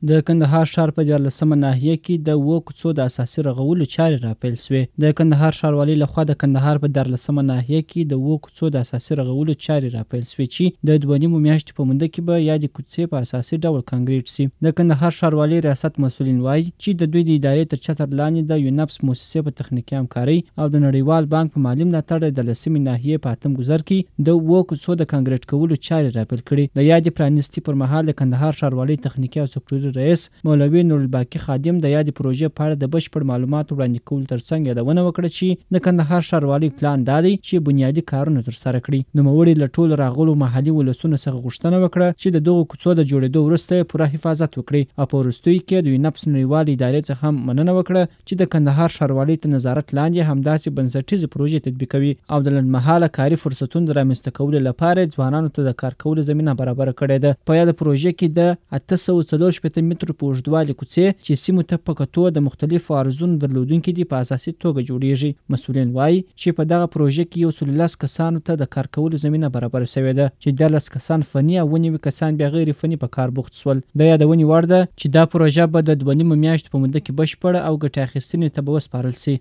د کندهار ښار په 14مه ناحیه کې د 7 کوڅو د اساسي رغولو چارې راپیل شوې. د کندهار ښاروالۍ لخوا د کندهار په 14مه ناحیه کې د 7 کوڅو د اساسي رغولو چارې راپیل شوې چې د 2.5 میاشتې په مونده کې به یادې کوڅې په اساسي ډول کانکریټ شي. د کندهار ښاروالۍ ریاست مسؤلین وایي چې د دوی د ادارې تر چتر لاندې د یونپس موسسې په تخنیکي همکارۍ او د نړیوال بانک په مالي ملاتړ د 10مې ناحیې په 8م ګذر کې د 7 کوڅو د کانکریټ کولو چارې راپیل کړې. د یادې پرانیستي پر مهال د کندهار ښاروالۍ تخنیکي او سکټوري رئیس مولوي نورالباقي خادم د یادې پروژې په اړه د بشپړ معلوماتو وړاندې کولو ترڅنګ یادونه وکړه چې د کندهار ښاروالۍ پلان دا دی چې بنیادي کارونه ترسره کړي. نوموړي له ټولو راغلو محلي ولسونو څخه غوښتنه وکړه چې د دغو کوڅو د جوړېدو وروسته پوره حفاظت وکړي او په وروستیو کې د یونپس نړیوالې ادارې څخه هم مننه وکړه چې د کندهار ښاروالۍ تر نظارت لاندې همداسې بنسټیزې پروژې تطبیقوي او د لنډمهاله کاري فرصتونو د رامنځته کولو لپاره ځوانانو ته د کار کولو زمینه برابره کړې ده. په یاده پروژې کې د 844 مترو په اوږدوالي کوڅې چې سیمو ته په کتو د مختلفو عرضونو درلودونکي دي په اساسي توګه جوړیږي. مسؤلین وایي چې په دغه پروژې کې 110 کسانو ته د کار کولو زمینه برابره شوې ده چې 14 کسان فني او 9 کسان بیا غیر فني په کار بوخت شول. د یادونې وړ ده چې دا پروژه به د 2.5 میاشتو په موده کې بشپړه او ګټه اخیستنې ته به وسپارل شي.